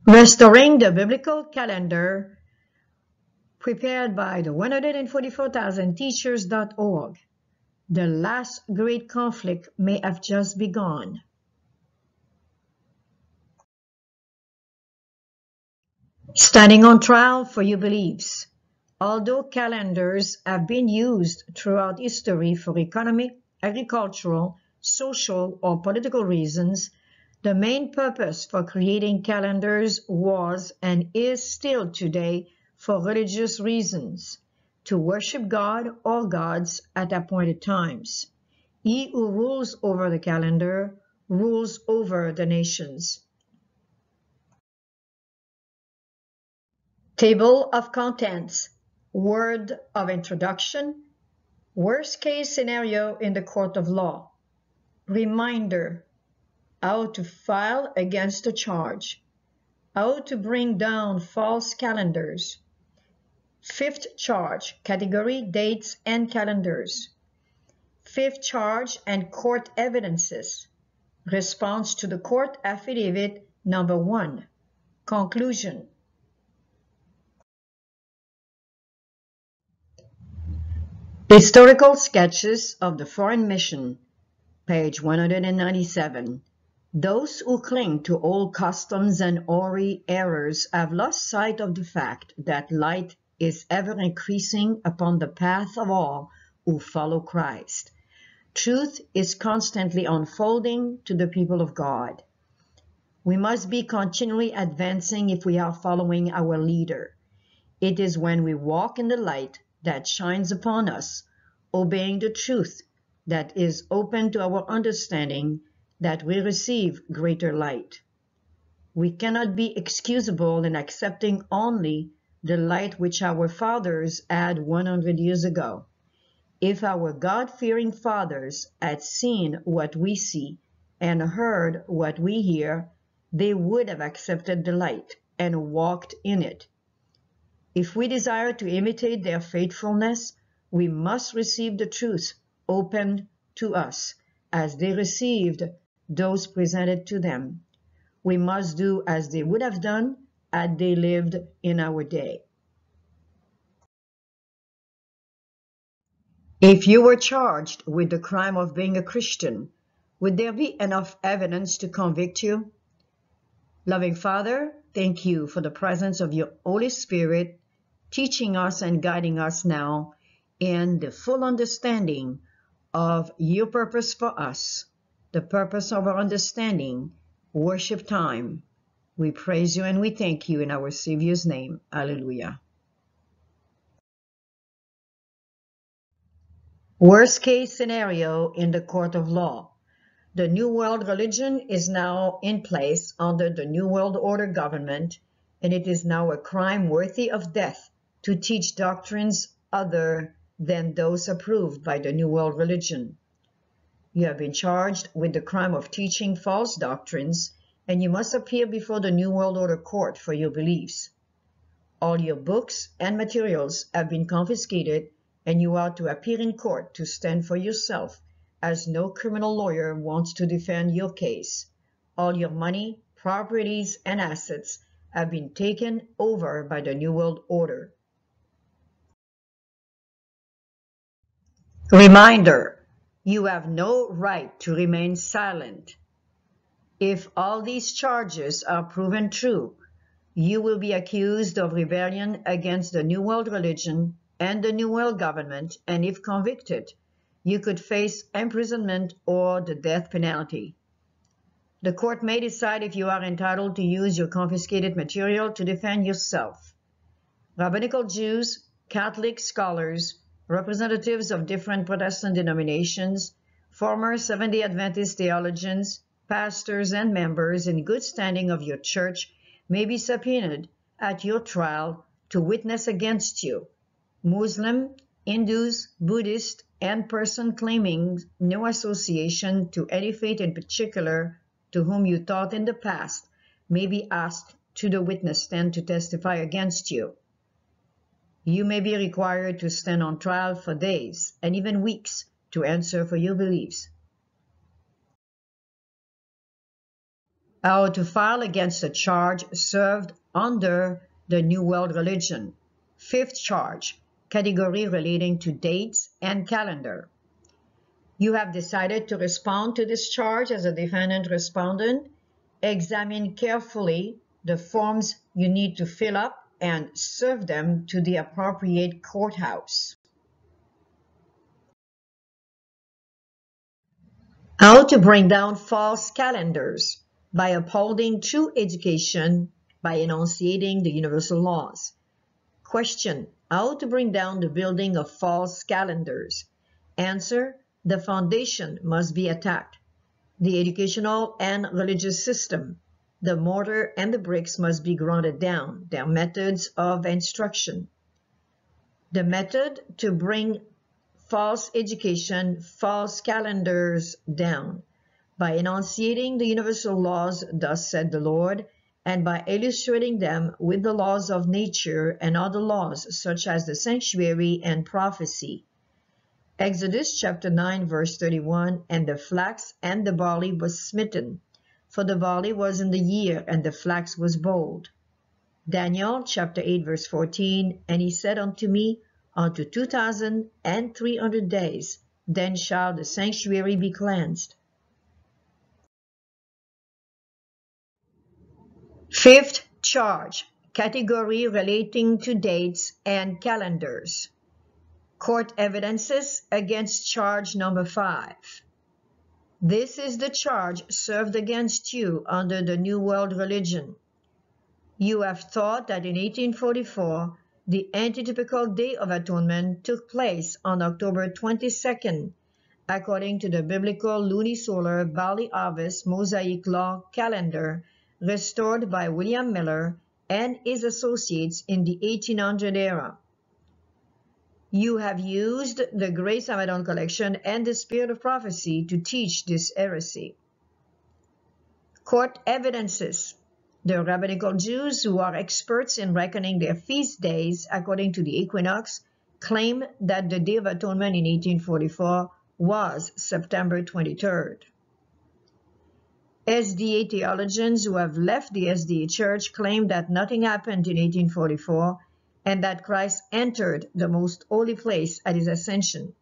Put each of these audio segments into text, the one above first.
Restoring the Biblical Calendar, prepared by the 144,000teachers.org. The last great conflict may have just begun. Standing on trial for your beliefs. Although calendars have been used throughout history for economic, agricultural, social, or political reasons, the main purpose for creating calendars was and is still today for religious reasons, to worship God or gods at appointed times. He who rules over the calendar rules over the nations. Table of contents. Word of introduction. Worst case scenario in the court of law. Reminder. How to file against a charge. How to bring down false calendars. Fifth charge, category, dates, and calendars. Fifth charge and court evidences. Response to the court affidavit number 1. Conclusion. Historical sketches of the foreign mission, page 197. Those who cling to old customs and hoary errors have lost sight of the fact that light is ever increasing upon the path of all who follow Christ. Truth is constantly unfolding to the people of God. We must be continually advancing if we are following our leader. It is when we walk in the light that shines upon us, obeying the truth that is open to our understanding, that we receive greater light. We cannot be excusable in accepting only the light which our fathers had 100 years ago. If our God-fearing fathers had seen what we see and heard what we hear, they would have accepted the light and walked in it. If we desire to imitate their faithfulness, we must receive the truth opened to us as they received those presented to them. We must do as they would have done had they lived in our day. If you were charged with the crime of being a Christian, would there be enough evidence to convict you? Loving Father, thank you for the presence of your Holy Spirit teaching us and guiding us now in the full understanding of your purpose for us, the purpose of our understanding, worship time. We praise you and we thank you in our Savior's name. Hallelujah. Worst case scenario in the court of law. The New World religion is now in place under the New World Order government, and it is now a crime worthy of death to teach doctrines other than those approved by the New World religion. You have been charged with the crime of teaching false doctrines, and you must appear before the New World Order court for your beliefs. All your books and materials have been confiscated, and you are to appear in court to stand for yourself, as no criminal lawyer wants to defend your case. All your money, properties, and assets have been taken over by the New World Order. Reminder, you have no right to remain silent. If all these charges are proven true, you will be accused of rebellion against the New World religion and the New World government, and if convicted, you could face imprisonment or the death penalty. The court may decide if you are entitled to use your confiscated material to defend yourself. Rabbinical Jews, Catholic scholars, representatives of different Protestant denominations, former Seventh-day Adventist theologians, pastors, and members in good standing of your church may be subpoenaed at your trial to witness against you. Muslim, Hindus, Buddhists, and persons claiming no association to any faith in particular to whom you taught in the past may be asked to the witness stand to testify against you. You may be required to stand on trial for days and even weeks to answer for your beliefs. How to file against a charge served under the New World Religion. Fifth charge, category relating to dates and calendar. You have decided to respond to this charge as a defendant respondent. Examine carefully the forms you need to fill up and serve them to the appropriate courthouse. How to bring down false calendars by upholding true education by enunciating the universal laws. Question: how to bring down the building of false calendars? Answer: the foundation must be attacked. The educational and religious system, the mortar and the bricks must be grounded down, their methods of instruction. The method to bring false education, false calendars down, by enunciating the universal laws, thus said the Lord, and by illustrating them with the laws of nature and other laws, such as the sanctuary and prophecy. Exodus chapter 9, verse 31, and the flax and the barley was smitten, for the barley was in the year, and the flax was bold. Daniel chapter 8, verse 14, and he said unto me, unto 2,300 days, then shall the sanctuary be cleansed. Fifth charge, category relating to dates and calendars. Court evidences against charge number 5. This is the charge served against you under the New World Religion. You have thought that in 1844, the antitypical Day of Atonement took place on October 22nd, according to the biblical lunisolar barley harvest Mosaic law calendar restored by William Miller and his associates in the 1800 era. You have used the Grace Amadon collection and the Spirit of Prophecy to teach this heresy. Court evidences. The rabbinical Jews, who are experts in reckoning their feast days according to the equinox, claim that the Day of Atonement in 1844 was September 23rd. SDA theologians who have left the SDA Church claim that nothing happened in 1844 and that Christ entered the most holy place at his ascension.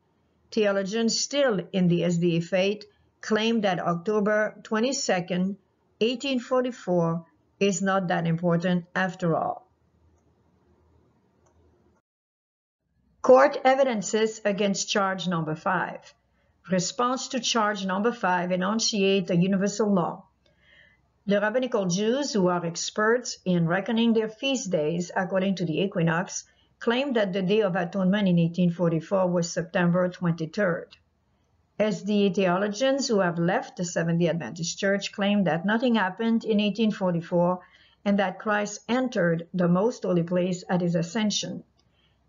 Theologians still in the SDA faith claim that October 22nd, 1844 is not that important after all. Court evidences against charge number 5. Response to charge number 5 enunciate the universal law. The rabbinical Jews, who are experts in reckoning their feast days according to the equinox, claim that the Day of Atonement in 1844 was September 23rd. SDA theologians who have left the Seventh-day Adventist Church claim that nothing happened in 1844 and that Christ entered the most holy place at his ascension.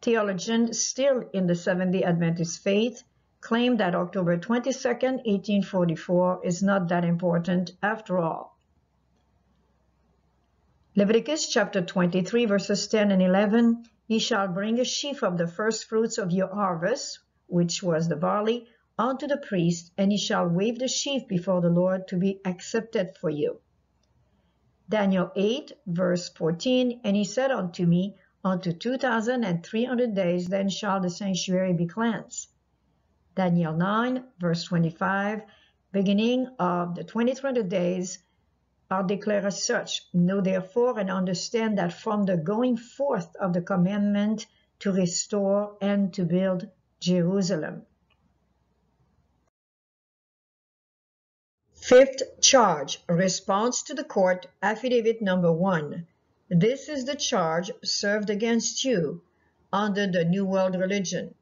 Theologians still in the Seventh-day Adventist faith claim that October 22nd, 1844 is not that important after all. Leviticus chapter 23, verses 10 and 11, ye shall bring a sheaf of the first fruits of your harvest, which was the barley, unto the priest, and he shall wave the sheaf before the Lord to be accepted for you. Daniel 8, verse 14, and he said unto me, unto 2,300 days, then shall the sanctuary be cleansed. Daniel 9, verse 25, beginning of the 2300 days are declared as such. Know therefore and understand that from the going forth of the commandment to restore and to build Jerusalem. Fifth charge, response to the court, affidavit number 1. This is the charge served against you under the New World Religion.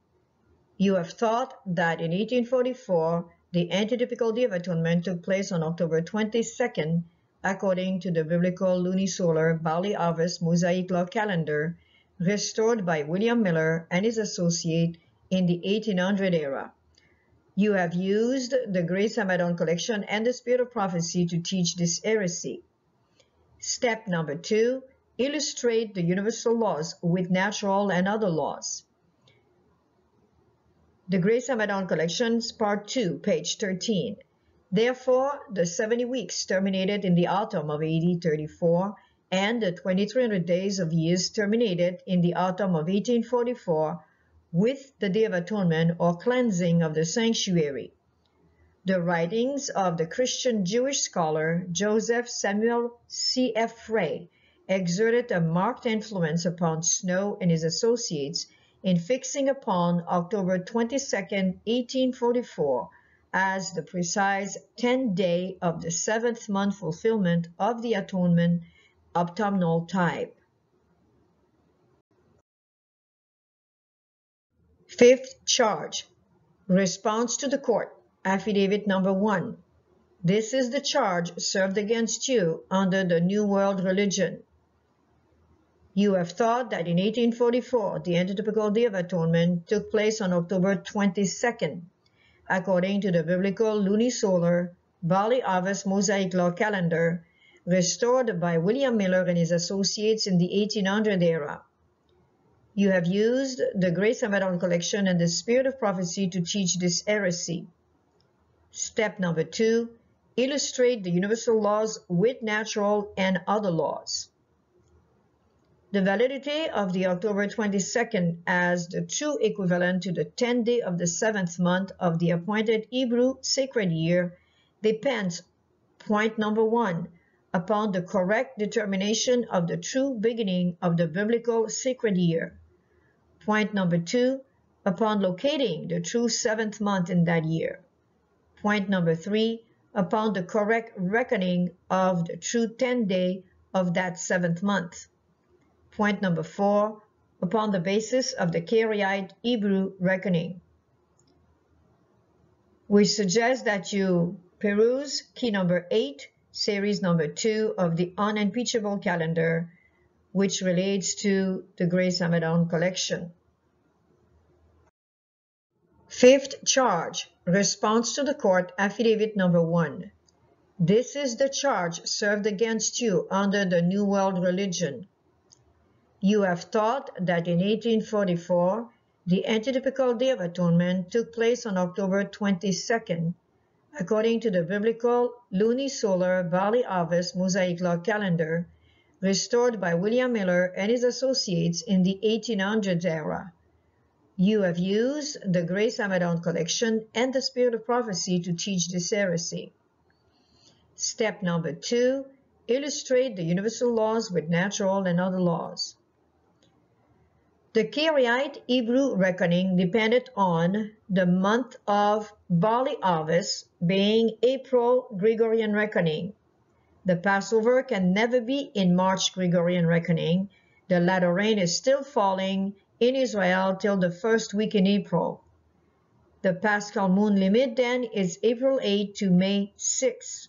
You have thought that in 1844, the antitypical Day of Atonement took place on October 22nd, according to the biblical lunisolar barley harvest Mosaic law calendar, restored by William Miller and his associate in the 1800 era. You have used the Grace Amadon collection and the Spirit of Prophecy to teach this heresy. Step number 2, illustrate the universal laws with natural and other laws. The Grace Amadon Collections, Part 2, page 13. Therefore, the 70 weeks terminated in the autumn of AD 34, and the 2300 days of years terminated in the autumn of 1844 with the Day of Atonement or cleansing of the sanctuary. The writings of the Christian Jewish scholar Joseph Samuel C. F. Frey exerted a marked influence upon Snow and his associates in fixing upon October 22, 1844, as the precise 10th day of the 7th month fulfillment of the atonement autumnal type. Fifth charge. Response to the court. Affidavit number 1. This is the charge served against you under the New World religion. You have thought that in 1844 the antitypical Day of Atonement took place on October 22nd, according to the biblical lunisolar Barley Harvest Mosaic Law calendar, restored by William Miller and his associates in the 1800 era. You have used the Grace of Add-on collection and the Spirit of Prophecy to teach this heresy. Step number 2. Illustrate the universal laws with natural and other laws. The validity of the October 22nd as the true equivalent to the 10th day of the 7th month of the appointed Hebrew sacred year depends, point number 1, upon the correct determination of the true beginning of the biblical sacred year. Point number 2, upon locating the true 7th month in that year. Point number 3, upon the correct reckoning of the true 10th day of that 7th month. Point number 4, upon the basis of the Karaite Hebrew reckoning. We suggest that you peruse key number 8, series number 2 of the Unimpeachable calendar, which relates to the Grace Add-on collection. Fifth charge. Response to the court. Affidavit number 1. This is the charge served against you under the New World religion. You have thought that in 1844 the antitypical Day of Atonement took place on October 22nd, according to the biblical lunisolar Barley Harvest Mosaic Law calendar, restored by William Miller and his associates in the 1800s era. You have used the Grace Add-on collection and the Spirit of Prophecy to teach this heresy. Step number 2. Illustrate the universal laws with natural and other laws. The Karaite Hebrew reckoning depended on the month of barley harvest being April Gregorian reckoning. The Passover can never be in March Gregorian reckoning. The latter rain is still falling in Israel till the first week in April. The Paschal moon limit then is April 8 to May 6.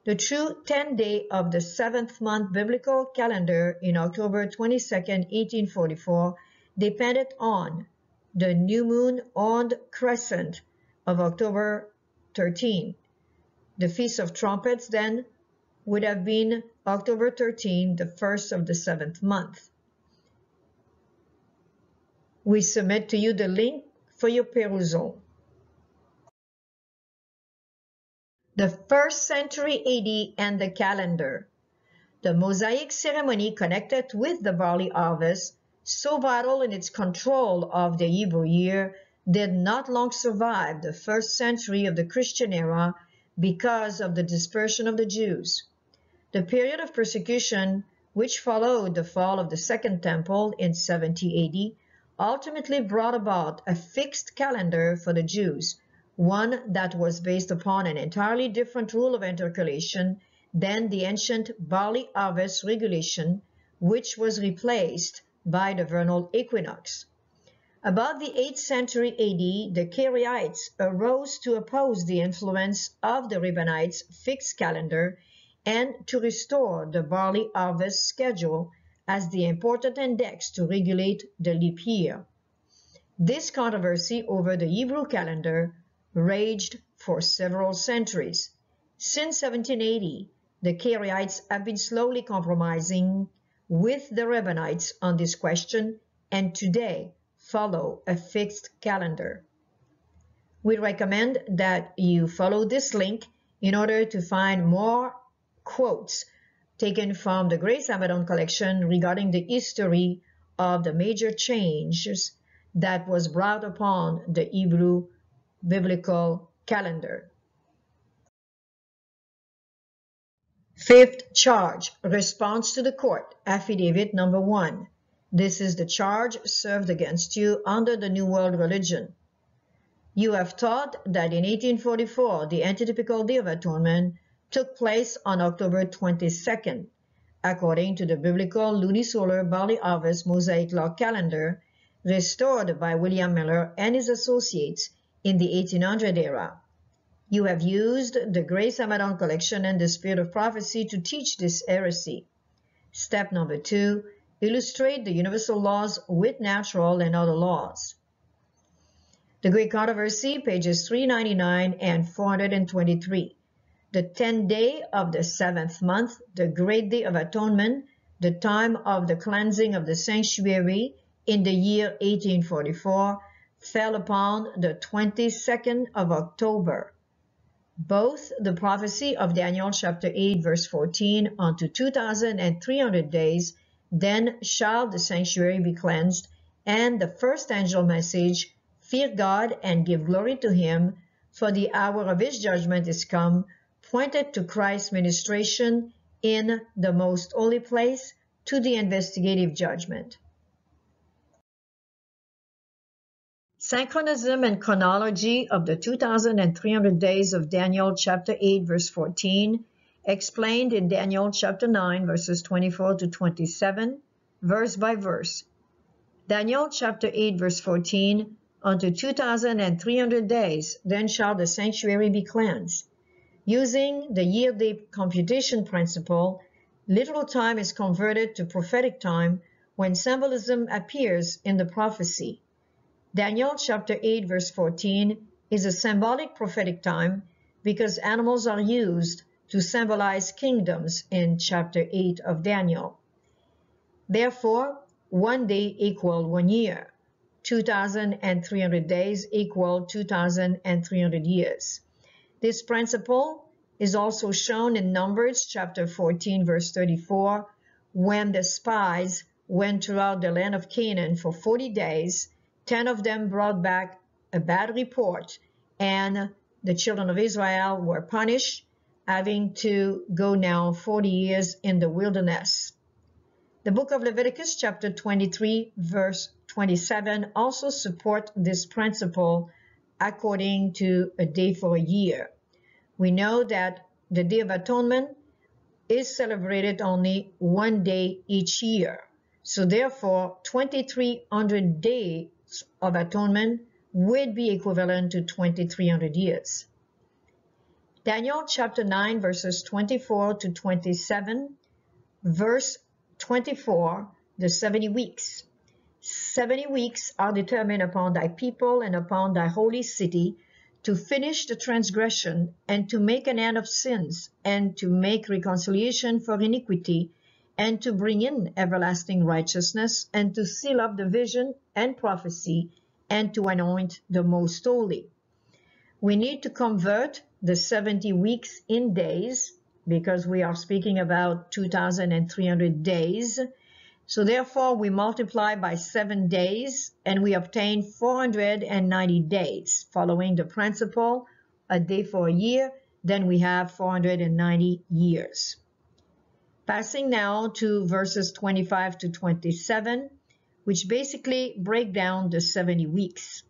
The true 10th day of the 7th month biblical calendar in October 22, 1844 depended on the new moon on crescent of October 13. The Feast of Trumpets then would have been October 13, the first of the 7th month. We submit to you the link for your perusal. The 1st century AD and the calendar. The Mosaic ceremony connected with the barley harvest, so vital in its control of the Hebrew year, did not long survive the 1st century of the Christian era because of the dispersion of the Jews. The period of persecution, which followed the fall of the Second Temple in 70 AD, ultimately brought about a fixed calendar for the Jews, one that was based upon an entirely different rule of intercalation than the ancient barley harvest regulation, which was replaced by the vernal equinox. About the 8th century AD, the Karaites arose to oppose the influence of the Reubenites' fixed calendar and to restore the barley harvest schedule as the important index to regulate the leap year. This controversy over the Hebrew calendar raged for several centuries. Since 1780, the Karaites have been slowly compromising with the Reubenites on this question and today follow a fixed calendar. We recommend that you follow this link in order to find more quotes taken from the Grace Abaddon collection regarding the history of the major changes that was brought upon the Hebrew biblical calendar. Fifth charge, response to the court, affidavit number 1. This is the charge served against you under the New World Religion. You have taught that in 1844, the antitypical Day of Atonement took place on October 22nd, according to the biblical lunisolar barley harvest Mosaic law calendar, restored by William Miller and his associates in the 1800 era. You have used the Grace Abaddon collection and the Spirit of Prophecy to teach this heresy. Step number 2, illustrate the universal laws with natural and other laws. The Great Controversy, pages 399 and 423. The 10th day of the 7th month, the great day of atonement, the time of the cleansing of the sanctuary in the year 1844, fell upon the 22nd of October. Both the prophecy of Daniel chapter 8 verse 14 unto 2,300 days, then shall the sanctuary be cleansed, and the first angel message, fear God and give glory to him, for the hour of his judgment is come, pointed to Christ's ministration in the most holy place to the investigative judgment. Synchronism and chronology of the 2,300 days of Daniel chapter 8 verse 14, explained in Daniel chapter 9 verses 24 to 27, verse by verse. Daniel chapter 8 verse 14, unto 2,300 days, then shall the sanctuary be cleansed. Using the year-day computation principle, literal time is converted to prophetic time when symbolism appears in the prophecy. Daniel chapter 8 verse 14 is a symbolic prophetic time because animals are used to symbolize kingdoms in chapter 8 of Daniel. Therefore, 1 day equal 1 year. 2,300 days equal 2,300 years. This principle is also shown in Numbers chapter 14 verse 34, when the spies went throughout the land of Canaan for 40 days, 10 of them brought back a bad report, and the children of Israel were punished, having to go now 40 years in the wilderness. The book of Leviticus chapter 23 verse 27 also support this principle according to a day for a year. We know that the Day of Atonement is celebrated only 1 day each year. So therefore, 2,300 days of atonement would be equivalent to 2,300 years. Daniel chapter 9 verses 24 to 27, verse 24, the 70 weeks. 70 weeks are determined upon thy people and upon thy holy city, to finish the transgression, and to make an end of sins, and to make reconciliation for iniquity, and to bring in everlasting righteousness, and to seal up the vision and prophecy, and to anoint the most holy. We need to convert the 70 weeks in days, because we are speaking about 2,300 days. So therefore, we multiply by 7 days, and we obtain 490 days. Following the principle, a day for a year, then we have 490 years. Passing now to verses 25 to 27, which basically break down the 70 weeks.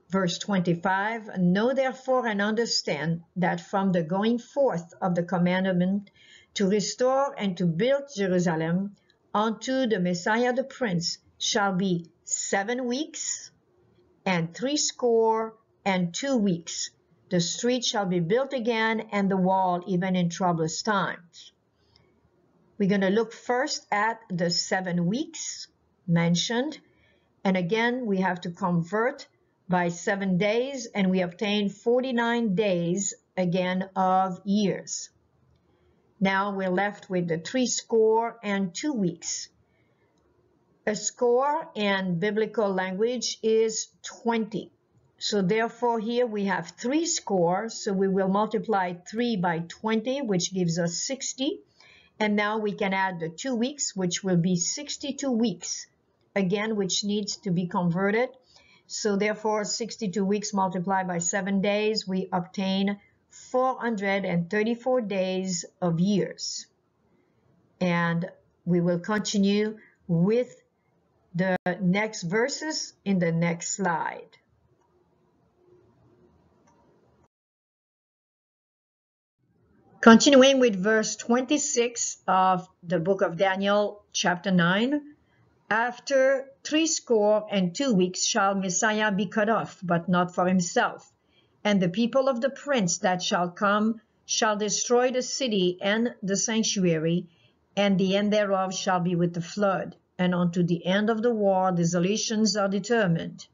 Verse 25, know therefore and understand that from the going forth of the commandment to restore and to build Jerusalem unto the Messiah the Prince shall be 7 weeks and 62 weeks. The street shall be built again, and the wall even in troublous times. We're going to look first at the 7 weeks mentioned, and again we have to convert by 7 days, and we obtain 49 days again of years. Now we're left with the 62 weeks. A score in biblical language is 20. So therefore here we have 3 score, so we will multiply 3 by 20, which gives us 60. And now we can add the 2 weeks, which will be 62 weeks, again, which needs to be converted. So therefore, 62 weeks multiplied by 7 days, we obtain 434 days of years. And we will continue with the next verses in the next slide. Continuing with verse 26 of the book of Daniel, chapter 9. After 62 weeks shall Messiah be cut off, but not for himself. And the people of the prince that shall come shall destroy the city and the sanctuary, and the end thereof shall be with the flood. And unto the end of the war desolations are determined.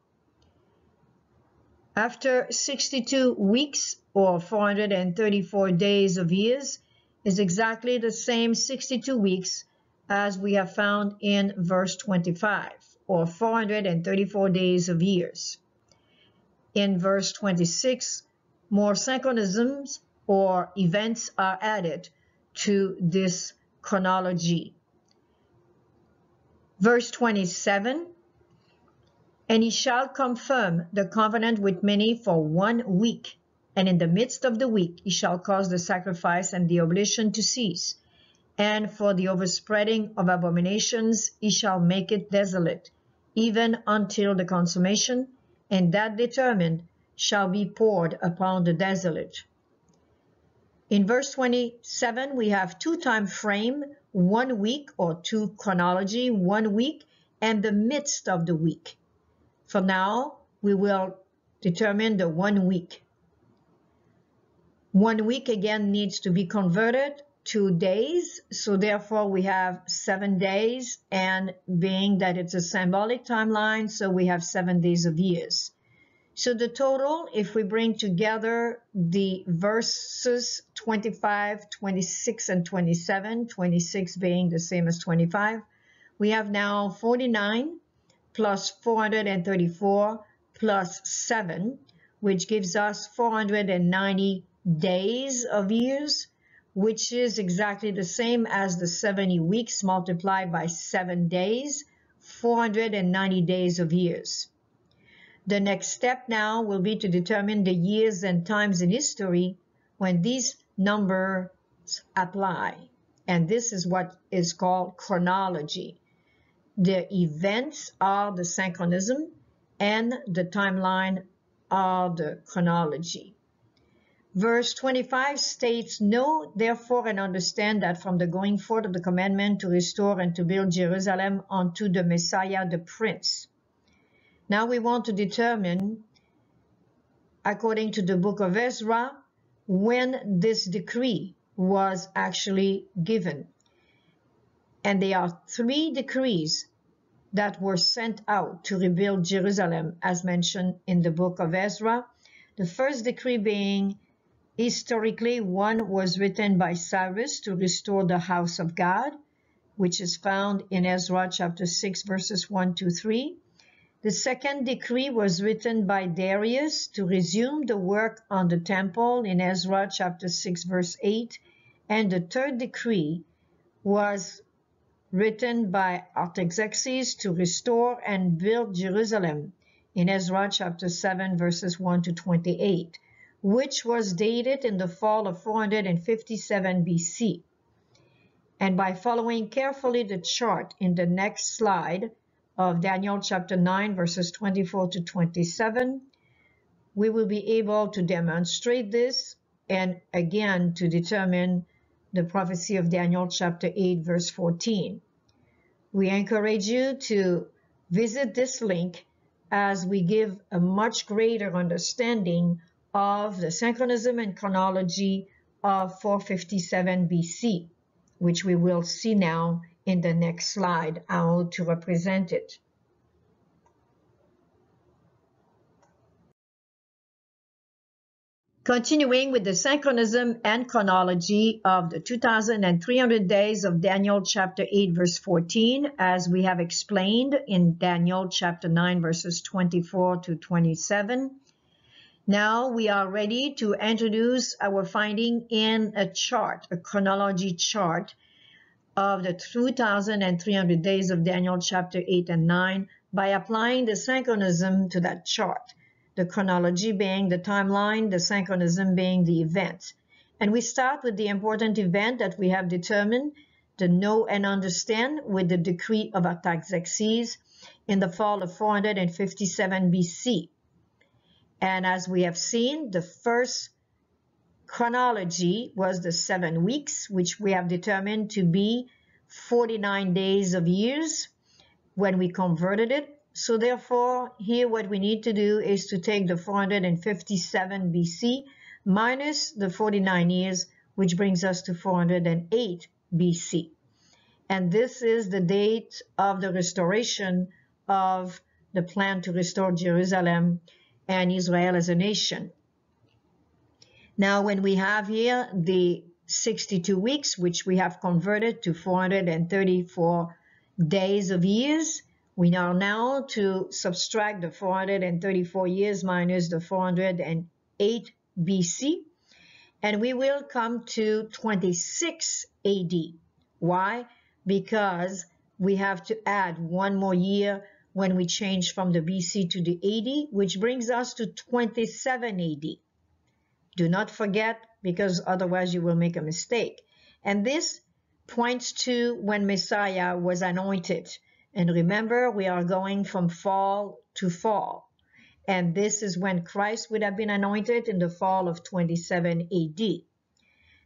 After 62 weeks, or 434 days of years, is exactly the same 62 weeks as we have found in verse 25, or 434 days of years. In verse 26, more synchronisms or events are added to this chronology. Verse 27, and he shall confirm the covenant with many for 1 week, and in the midst of the week he shall cause the sacrifice and the oblation to cease. And for the overspreading of abominations he shall make it desolate, even until the consummation, and that determined shall be poured upon the desolate. In verse 27 we have 2 time frame, 1 week, or 2 chronology, 1 week, and the midst of the week. For now we will determine the 1 week. 1 week again needs to be converted 2 days, so therefore we have 7 days, and being that it's a symbolic timeline, so we have 7 days of years. So the total, if we bring together the verses 25, 26, and 27, 26 being the same as 25, we have now 49 plus 434 plus 7, which gives us 490 days of years, which is exactly the same as the 70 weeks multiplied by 7 days, 490 days of years. The next step now will be to determine the years and times in history when these numbers apply. And this is what is called chronology. The events are the synchronism, and the timeline are the chronology. Verse 25 states, know therefore and understand that from the going forth of the commandment to restore and to build Jerusalem unto the Messiah the Prince. Now we want to determine, according to the book of Ezra, when this decree was actually given. And there are 3 decrees that were sent out to rebuild Jerusalem, as mentioned in the book of Ezra. The first decree being, historically, one was written by Cyrus to restore the house of God, which is found in Ezra chapter 6, verses 1 to 3. The second decree was written by Darius to resume the work on the temple in Ezra chapter 6, verse 8. And the third decree was written by Artaxerxes to restore and build Jerusalem in Ezra chapter 7, verses 1 to 28, which was dated in the fall of 457 BC. And by following carefully the chart in the next slide of Daniel chapter 9, verses 24 to 27, we will be able to demonstrate this and again to determine the prophecy of Daniel chapter 8, verse 14. We encourage you to visit this link as we give a much greater understanding of the synchronism and chronology of 457 BC, which we will see now in the next slide, how to represent it. Continuing with the synchronism and chronology of the 2,300 days of Daniel chapter 8, verse 14, as we have explained in Daniel chapter 9, verses 24 to 27. Now we are ready to introduce our finding in a chart, a chronology chart of the 2,300 days of Daniel chapter 8 and 9 by applying the synchronism to that chart. The chronology being the timeline, the synchronism being the event. And we start with the important event that we have determined, the know and understand, with the decree of Artaxerxes in the fall of 457 BC. And as we have seen, the first chronology was the 7 weeks, which we have determined to be 49 days of years when we converted it. So therefore, here what we need to do is to take the 457 BC minus the 49 years, which brings us to 408 BC. And this is the date of the restoration of the plan to restore Jerusalem and Israel as a nation. Now, when we have here the 62 weeks, which we have converted to 434 days of years, we are now to subtract the 434 years minus the 408 BC, and we will come to 26 AD. Why? Because we have to add one more year when we change from the BC to the AD, which brings us to 27 AD. Do not forget, because otherwise you will make a mistake. And this points to when Messiah was anointed. And remember, we are going from fall to fall. And this is when Christ would have been anointed in the fall of 27 AD.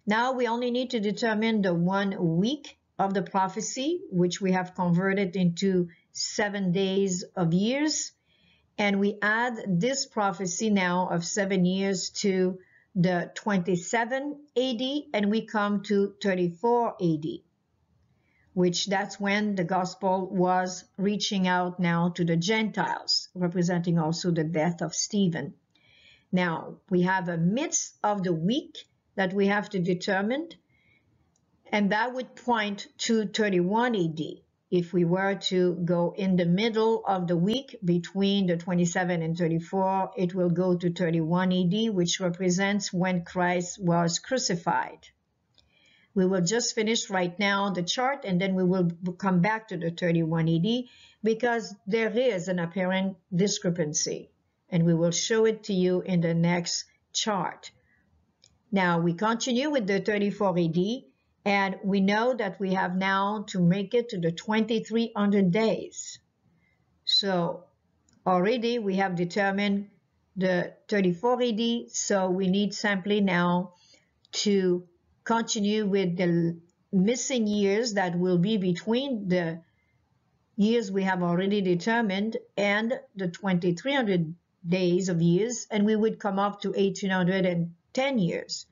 Now we only need to determine the 1 week of the prophecy, which we have converted into 7 days of years. And we add this prophecy now of 7 years to the 27 AD, and we come to 34 AD, which that's when the gospel was reaching out now to the Gentiles, representing also the death of Stephen. Now, we have a midst of the week that we have to determine, and that would point to 31 AD. If we were to go in the middle of the week between the 27 and 34, it will go to 31 AD, which represents when Christ was crucified. We will just finish right now the chart, and then we will come back to the 31 AD because there is an apparent discrepancy, and we will show it to you in the next chart. Now we continue with the 34 AD, and we know that we have now to make it to the 2300 days. So already we have determined the 34 AD, so we need simply now to continue with the missing years that will be between the years we have already determined and the 2300 days of years, and we would come up to 1810 years.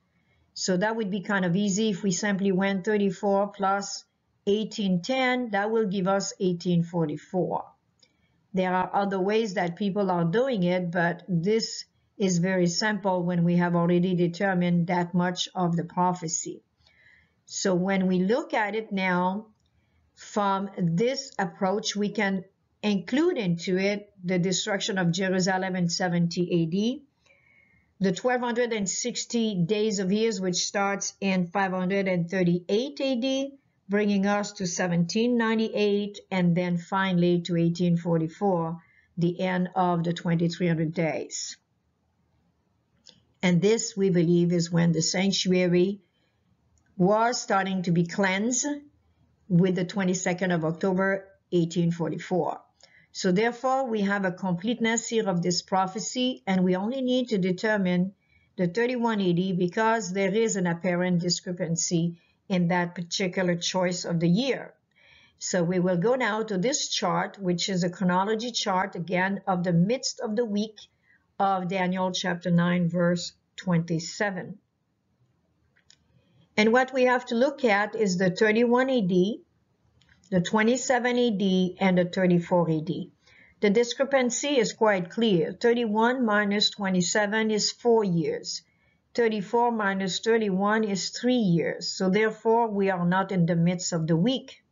So that would be kind of easy if we simply went 34 plus 1810, that will give us 1844. There are other ways that people are doing it, but this is very simple when we have already determined that much of the prophecy. So when we look at it now, from this approach, we can include into it the destruction of Jerusalem in 70 AD, the 1260 days of years, which starts in 538 AD, bringing us to 1798, and then finally to 1844, the end of the 2300 days. And this, we believe, is when the sanctuary was starting to be cleansed with the 22nd of October, 1844. So therefore, we have a completeness here of this prophecy, and we only need to determine the 31 AD because there is an apparent discrepancy in that particular choice of the year. So we will go now to this chart, which is a chronology chart, again, of the midst of the week of Daniel chapter 9, verse 27. And what we have to look at is the 31 AD, the 27 AD, and the 34 AD. The discrepancy is quite clear. 31 minus 27 is 4 years. 34 minus 31 is 3 years. So therefore, we are not in the midst of the week.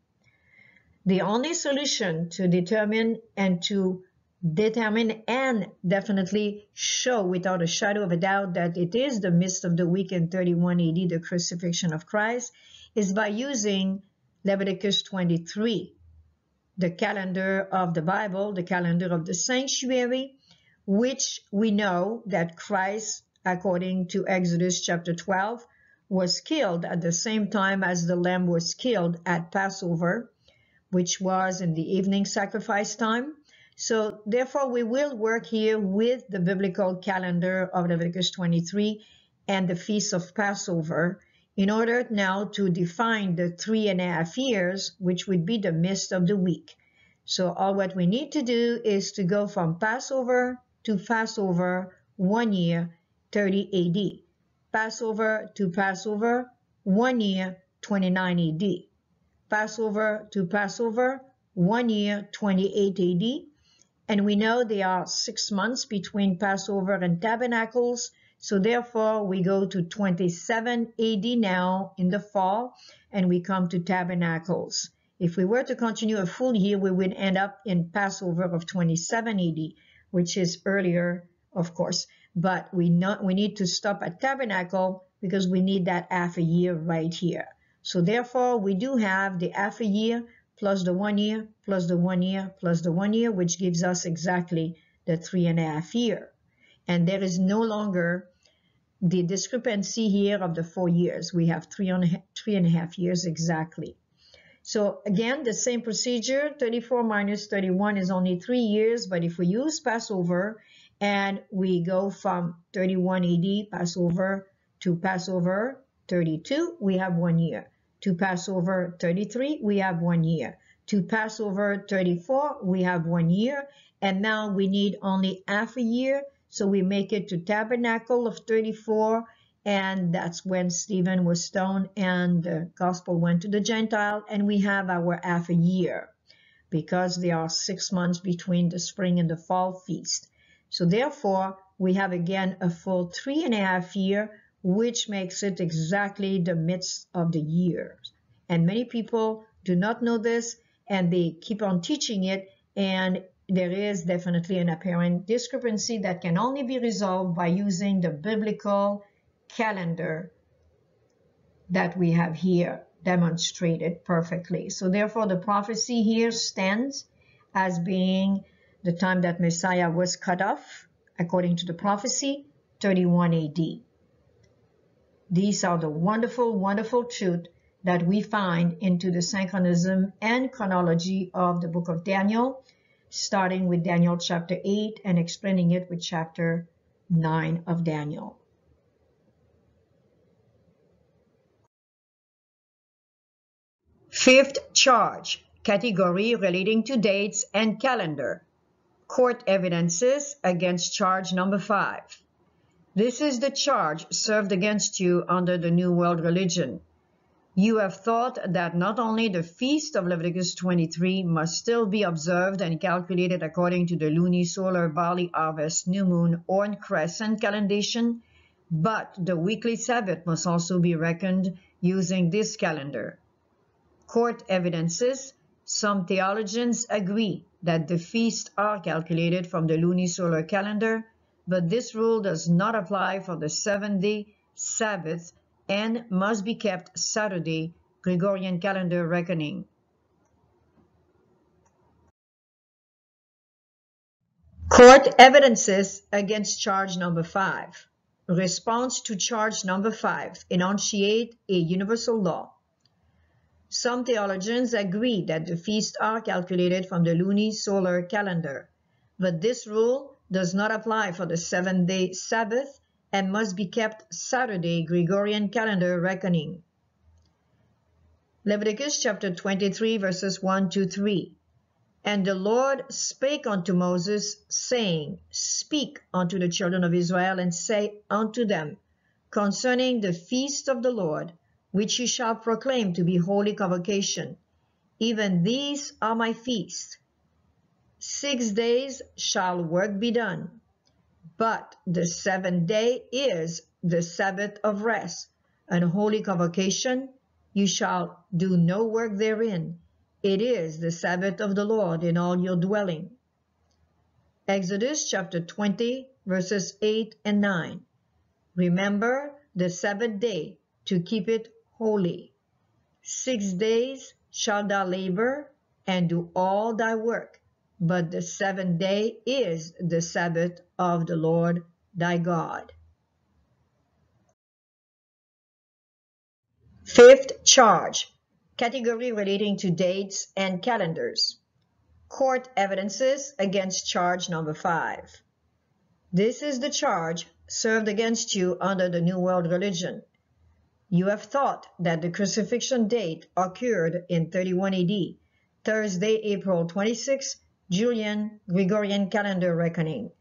The only solution to determine and to determine and definitely show without a shadow of a doubt that it is the midst of the week in 31 AD, the crucifixion of Christ, is by using Leviticus 23, the calendar of the Bible, the calendar of the sanctuary, which we know that Christ, according to Exodus chapter 12, was killed at the same time as the lamb was killed at Passover, which was in the evening sacrifice time. So therefore, we will work here with the biblical calendar of Leviticus 23 and the Feast of Passover in order now to define the 3.5 years, which would be the midst of the week. So all what we need to do is to go from Passover to Passover 1 year, 30 AD. Passover to Passover 1 year, 29 AD. Passover to Passover 1 year, 28 AD. And we know there are 6 months between Passover and Tabernacles. So therefore, we go to 27 AD now in the fall, and we come to Tabernacles. If we were to continue a full year, we would end up in Passover of 27 AD, which is earlier, of course. But we need to stop at Tabernacle because we need that half a year right here. So therefore, we do have the half a year plus the 1 year, plus the 1 year, plus the 1 year, which gives us exactly the 3.5 year. And there is no longer the discrepancy here of the 4 years. We have 3.5 years exactly. So again, the same procedure, 34 minus 31 is only 3 years, but if we use Passover and we go from 31 AD Passover to Passover 32, we have 1 year. To Passover 33, we have 1 year. To Passover 34, we have 1 year. And now we need only half a year. So we make it to Tabernacle of 34. And that's when Stephen was stoned and the gospel went to the Gentile. And we have our half a year because there are 6 months between the spring and the fall feast. So therefore, we have again a full 3.5 year, which makes it exactly the midst of the years. And many people do not know this, and they keep on teaching it, and there is definitely an apparent discrepancy that can only be resolved by using the biblical calendar that we have here demonstrated perfectly. So therefore, the prophecy here stands as being the time that Messiah was cut off, according to the prophecy, 31 AD. These are the wonderful, wonderful truth that we find into the synchronism and chronology of the book of Daniel, starting with Daniel chapter 8 and explaining it with chapter 9 of Daniel. Fifth charge, category relating to dates and calendar. Court evidences against charge number 5. This is the charge served against you under the New World Religion. You have thought that not only the feast of Leviticus 23 must still be observed and calculated according to the lunisolar barley harvest, new moon, or crescent calendation, but the weekly Sabbath must also be reckoned using this calendar. Court evidences, some theologians agree that the feasts are calculated from the lunisolar calendar, but this rule does not apply for the 7-day Sabbath and must be kept Saturday, Gregorian calendar reckoning. Court evidences against charge number 5. Response to charge number 5. Enunciate a universal law. Some theologians agree that the feasts are calculated from the lunisolar calendar, but this rule does not apply for the 7-day Sabbath and must be kept Saturday, Gregorian calendar reckoning. Leviticus chapter 23, verses 1 to 3. And the Lord spake unto Moses, saying, Speak unto the children of Israel, and say unto them, concerning the feast of the Lord, which ye shall proclaim to be holy convocation, even these are my feasts. 6 days shall work be done, but the 7th day is the Sabbath of rest, an holy convocation. You shall do no work therein. It is the Sabbath of the Lord in all your dwelling. Exodus chapter 20, verses 8 and 9. Remember the Sabbath day to keep it holy. 6 days shalt thou labor and do all thy work, but the seventh day is the Sabbath of the Lord thy God. Fifth charge, category relating to dates and calendars. Court evidences against charge number 5. This is the charge served against you under the New World Religion. You have thought that the crucifixion date occurred in 31 AD, Thursday, April 26, Julian Gregorian calendar reckoning.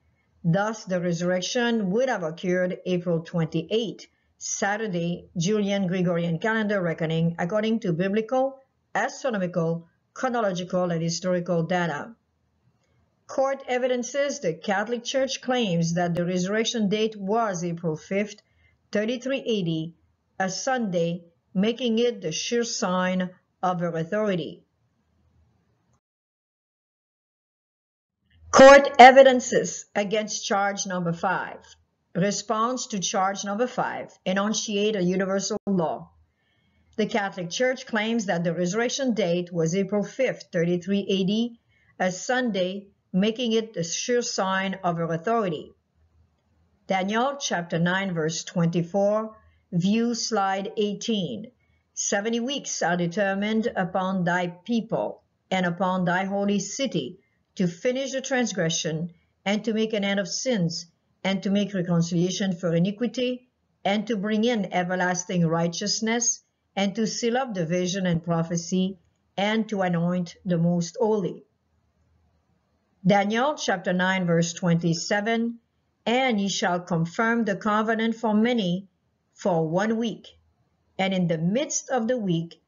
Thus, the resurrection would have occurred April 28, Saturday, Julian Gregorian calendar reckoning, according to biblical, astronomical, chronological, and historical data. Court evidences the Catholic Church claims that the resurrection date was April 5th, 33 AD, a Sunday, making it the sure sign of her authority. Court evidences against charge number 5. Response to charge number 5. Enunciate a universal law. The Catholic Church claims that the resurrection date was April 5th, 33 AD, a Sunday, making it the sure sign of her authority. Daniel chapter 9 verse 24, view slide 18. 70 weeks are determined upon thy people and upon thy holy city to finish the transgression and to make an end of sins and to make reconciliation for iniquity and to bring in everlasting righteousness and to seal up the vision and prophecy and to anoint the most holy. Daniel chapter 9 verse 27, and ye shall confirm the covenant for many for 1 week, and in the midst of the week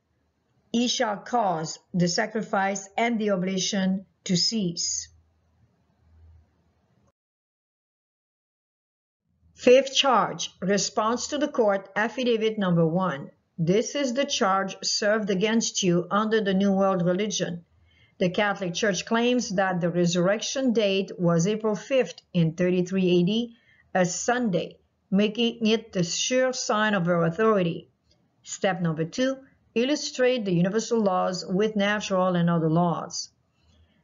ye shall cause the sacrifice and the oblation to cease. Fifth charge, response to the court affidavit number 1. This is the charge served against you under the New World Religion. The Catholic Church claims that the resurrection date was April 5th in 33 AD, a Sunday, making it the sure sign of her authority. Step number 2, illustrate the universal laws with natural and other laws.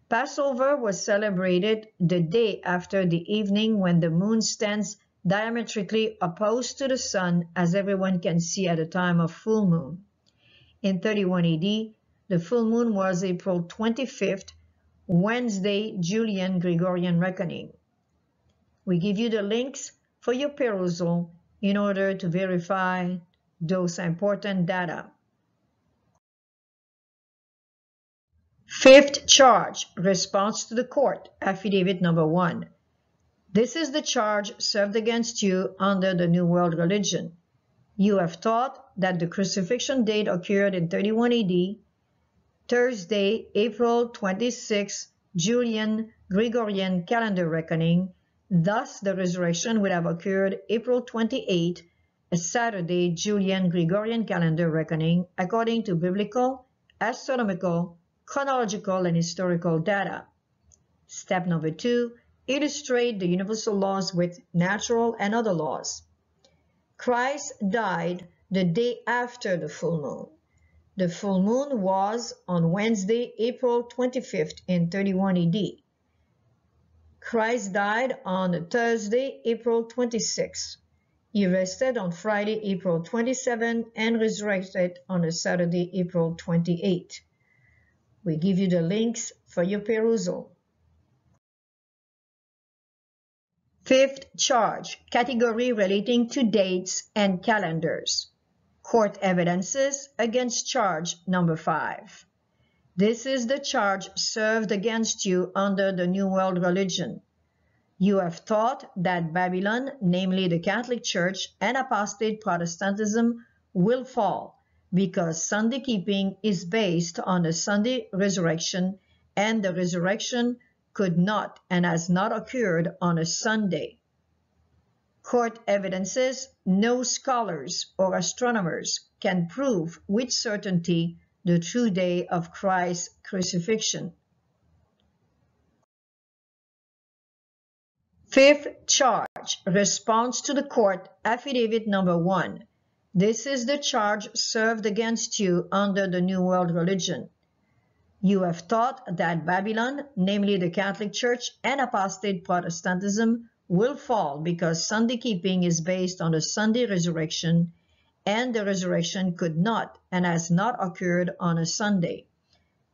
Passover was celebrated the day after the evening when the moon stands diametrically opposed to the sun, as everyone can see at the time of full moon. In 31 AD, the full moon was April 25th, Wednesday, Julian Gregorian reckoning. We give you the links for your perusal in order to verify those important data. Fifth charge, response to the court, affidavit number 1. This is the charge served against you under the New World Religion. You have taught that the crucifixion date occurred in 31 AD, Thursday, April 26, Julian Gregorian calendar reckoning. Thus, the resurrection would have occurred April 28, a Saturday, Julian Gregorian calendar reckoning, according to biblical, astronomical, chronological, and historical data. Step number 2, illustrate the universal laws with natural and other laws. Christ died the day after the full moon. The full moon was on Wednesday, April 25th in 31 AD. Christ died on Thursday, April 26th. He rested on Friday, April 27th, and resurrected on a Saturday, April 28th. We give you the links for your perusal. Fifth charge, category relating to dates and calendars. Court evidences against charge number 5. This is the charge served against you under the New World Religion. You have taught that Babylon, namely the Catholic Church and apostate Protestantism, will fall because Sunday keeping is based on the Sunday resurrection, and the resurrection could not and has not occurred on a Sunday. Court evidences no scholars or astronomers can prove with certainty the true day of Christ's crucifixion. Fifth charge, response to the court, affidavit number 1. This is the charge served against you under the New World Religion. You have taught that Babylon, namely the Catholic Church and apostate Protestantism, will fall because Sunday keeping is based on the Sunday resurrection, and the resurrection could not and has not occurred on a Sunday.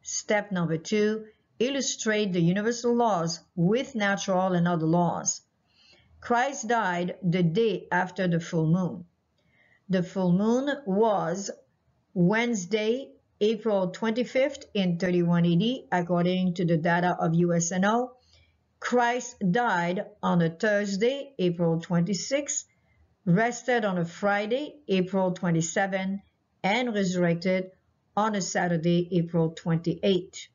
Step number 2, illustrate the universal laws with natural and other laws. Christ died the day after the full moon. The full moon was Wednesday, April 25th in 31 AD, according to the data of USNO. Christ died on a Thursday, April 26th, rested on a Friday, April 27th, and resurrected on a Saturday, April 28th.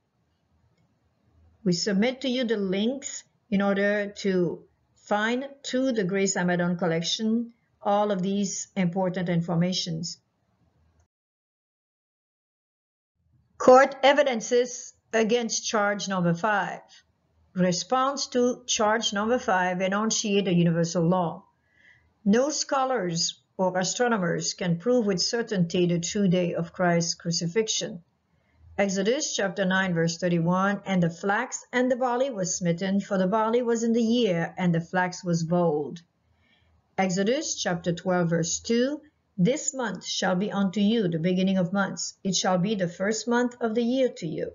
We submit to you the links in order to find to the Grace Amadon collection all of these important informations. Court evidences against charge number 5. Response to charge number 5, enunciate a universal law. No scholars or astronomers can prove with certainty the true day of Christ's crucifixion. Exodus chapter 9 verse 31, and the flax and the barley was smitten, for the barley was in the year, and the flax was bold. Exodus chapter 12 verse 2, this month shall be unto you the beginning of months. It shall be the first month of the year to you.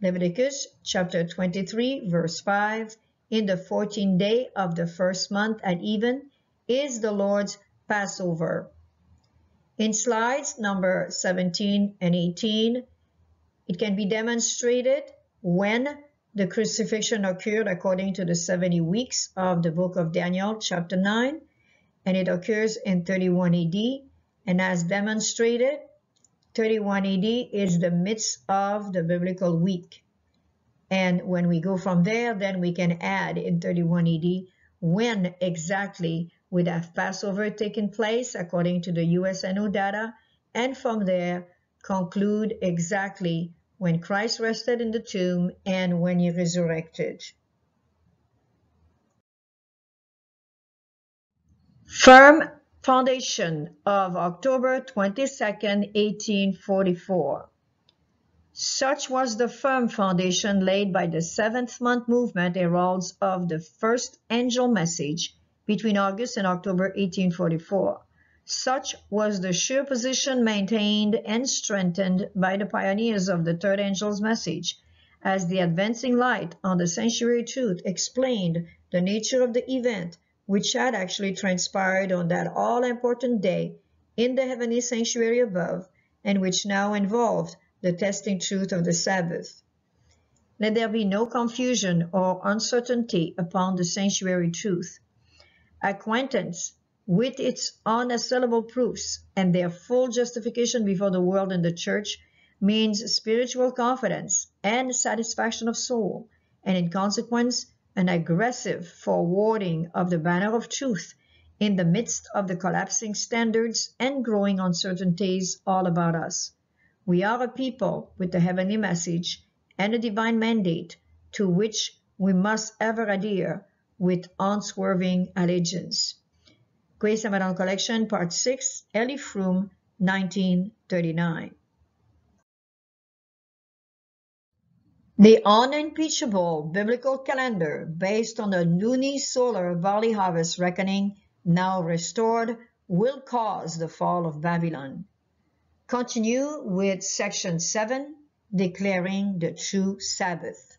Leviticus chapter 23 verse 5, in the 14th day of the first month at even is the Lord's Passover. In slides number 17 and 18, it can be demonstrated when the crucifixion occurred according to the 70 weeks of the book of Daniel, chapter 9, and it occurs in 31 AD. And as demonstrated, 31 AD is the midst of the biblical week. And when we go from there, then we can add in 31 AD when exactly would have Passover taken place according to the USNO data, and from there conclude exactly when Christ rested in the tomb and when he resurrected. Firm foundation of October 22nd, 1844. Such was the firm foundation laid by the seventh month movement heralds of the first angel message between August and October 1844. Such was the sure position maintained and strengthened by the pioneers of the third angel's message, as the advancing light on the sanctuary truth explained the nature of the event which had actually transpired on that all-important day in the heavenly sanctuary above, and which now involved the testing truth of the Sabbath. Let there be no confusion or uncertainty upon the sanctuary truth. Acquaintance with its unassailable proofs and their full justification before the world and the church means spiritual confidence and satisfaction of soul, and in consequence, an aggressive forwarding of the banner of truth in the midst of the collapsing standards and growing uncertainties all about us. We are a people with the heavenly message and a divine mandate to which we must ever adhere with unswerving allegiance. Grace Amadon Collection, Part 6, Ellie Froom, 1939. The unimpeachable biblical calendar, based on the lunisolar barley harvest reckoning, now restored, will cause the fall of Babylon. Continue with Section 7, declaring the true Sabbath.